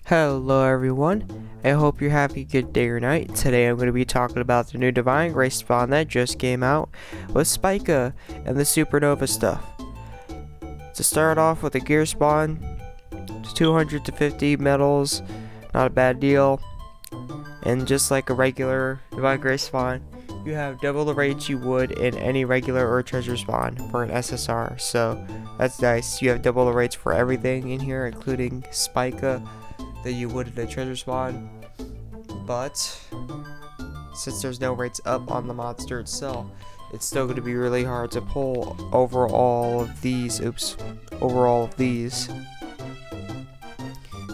Hello everyone, I hope you're having a good day or night. Today I'm going to be talking about the new Divine Grace spawn that just came out with Spica and the Supernova stuff. To start off with the gear spawn, it's 200 to 50 medals, not a bad deal. And just like a regular Divine Grace spawn, you have double the rates you would in any regular or treasure spawn for an SSR, so that's nice. You have double the rates for everything in here, including Spica, that you would in a treasure spawn, but since there's no rates up on the monster itself, it's still going to be really hard to pull over all of these.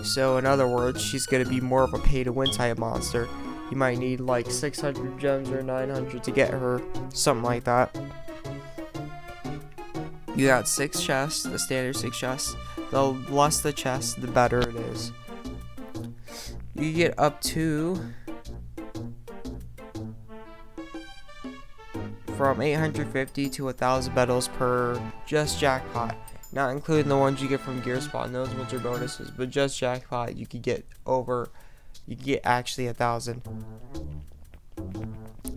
So in other words, she's going to be more of a pay to win type monster. You might need like 600 gems or 900 to get her, something like that. You got 6 chests, the standard 6 chests. The less the chest, the better it is. You get up to from 850 to 1,000 medals per just jackpot, not including the ones you get from gear spawn. Those ones are bonuses, but just jackpot you could get actually 1,000.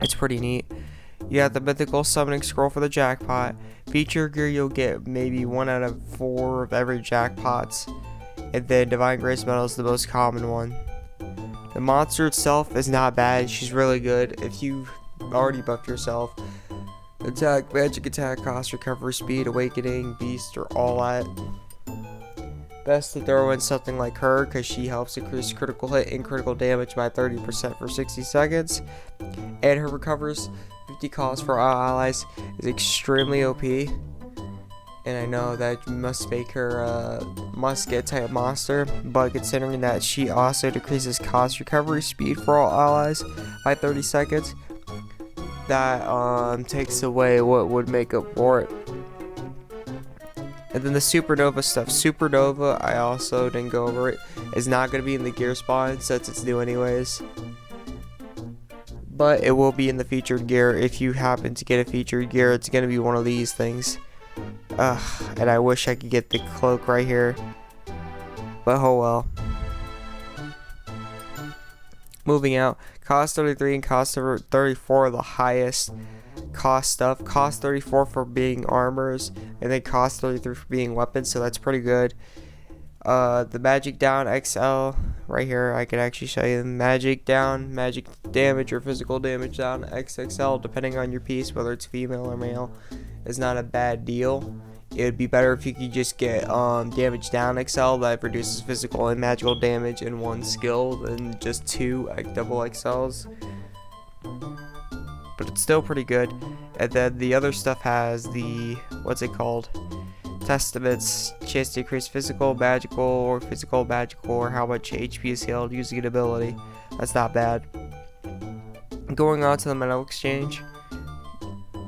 It's pretty neat. You have the mythical summoning scroll for the jackpot. Feature gear, you'll get maybe 1 out of 4 of every jackpots, and then Divine Grace medal is the most common one. The monster itself is not bad. She's really good if you've already buffed yourself. Attack, magic attack, cost, recovery, speed, awakening, beast, or all that. Best to throw in something like her because she helps increase critical hit and critical damage by 30% for 60 seconds. And her recovers 50 cost for all allies is extremely OP. And I know that must make her a must-get type monster, but considering that she also decreases cost recovery speed for all allies by 30 seconds, that takes away what would make up for it. And then the Supernova stuff. Supernova, I also didn't go over it, is not going to be in the gear spawn since it's new anyways. But it will be in the featured gear. If you happen to get a featured gear, it's going to be one of these things. And I wish I could get the cloak right here, but oh well. Moving out, cost 33 and cost 34 are the highest cost stuff. Cost 34 for being armors, and then cost 33 for being weapons, so that's pretty good. The magic down XL right here, I could actually show you the magic down, magic damage or physical damage down XXL, depending on your piece, whether it's female or male, is not a bad deal. It would be better if you could just get damage down XL that reduces physical and magical damage in one skill than just 2 double XLs. But it's still pretty good. And then the other stuff has the, what's it called? Testaments, chance to increase physical, magical, or how much HP is healed using an ability. That's not bad. Going on to the medal exchange.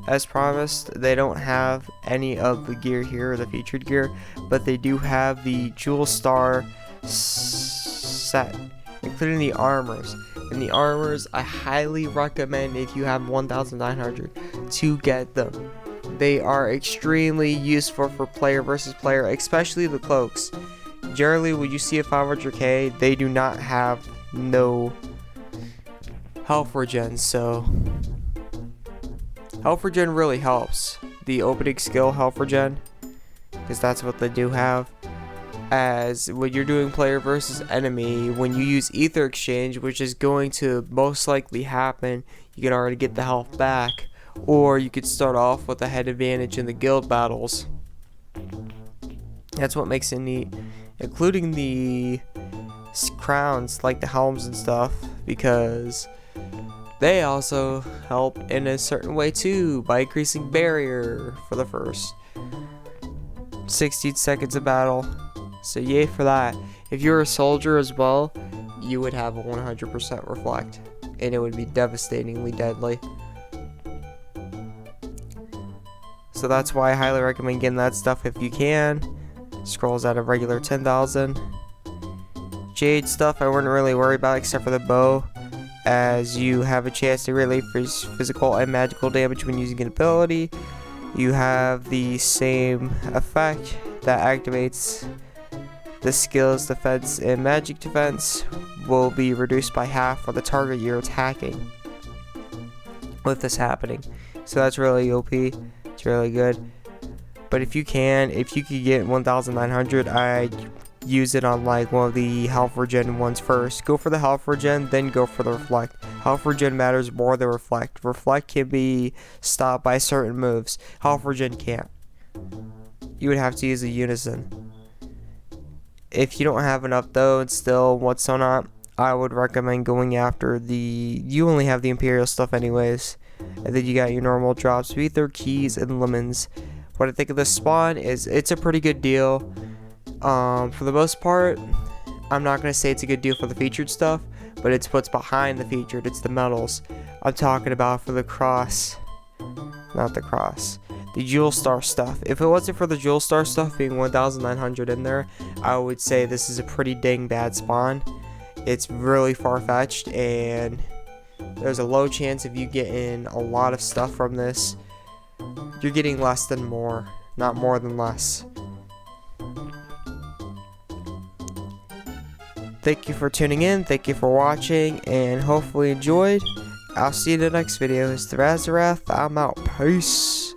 As promised, they don't have any of the gear here, the featured gear, but they do have the Jewel Star set, including the armors. And the armors, I highly recommend if you have 1,900 to get them. They are extremely useful for player versus player, especially the cloaks. Generally, when you see a 500k, they do not have no health regen, so health regen really helps. The opening skill health regen, because that's what they do have. As when you're doing player versus enemy, when you use ether exchange, which is going to most likely happen, you can already get the health back. Or you could start off with a head advantage in the guild battles. That's what makes it neat. Including the crowns, like the helms and stuff, because they also help in a certain way too, by increasing barrier for the first 16 seconds of battle. So yay for that. If you're a soldier as well, you would have a 100% reflect, and it would be devastatingly deadly. So that's why I highly recommend getting that stuff if you can. Scrolls at a regular 10,000. Jade stuff I wouldn't really worry about except for the bow, as you have a chance to really increase physical and magical damage when using an ability. You have the same effect that activates the skills, defense, and magic defense will be reduced by half for the target you're attacking with this happening. So that's really OP. It's really good. But if you could get 1900, I'd use it on like one of the health regen ones first. Go for the health regen, then go for the reflect. Health regen matters more than reflect. Reflect can be stopped by certain moves. Health regen can't. You would have to use a Unison. If you don't have enough though, and still want so not, I would recommend going after the, you only have the Imperial stuff anyways, and then you got your normal drops, ether, keys, and lemons. What I think of this spawn is it's a pretty good deal. For the most part, I'm not going to say it's a good deal for the featured stuff, but it's what's behind the featured. It's the medals I'm talking about for the cross, not the cross, the Jewel Star stuff. If it wasn't for the Jewel Star stuff being 1900 in there, I would say this is a pretty dang bad spawn. It's really far-fetched, and there's a low chance of you getting a lot of stuff from this. You're getting less than more, not more than less. Thank you for tuning in, thank you for watching, and hopefully enjoyed. I'll see you in the next video. It's the AzureWrath. I'm out. Peace.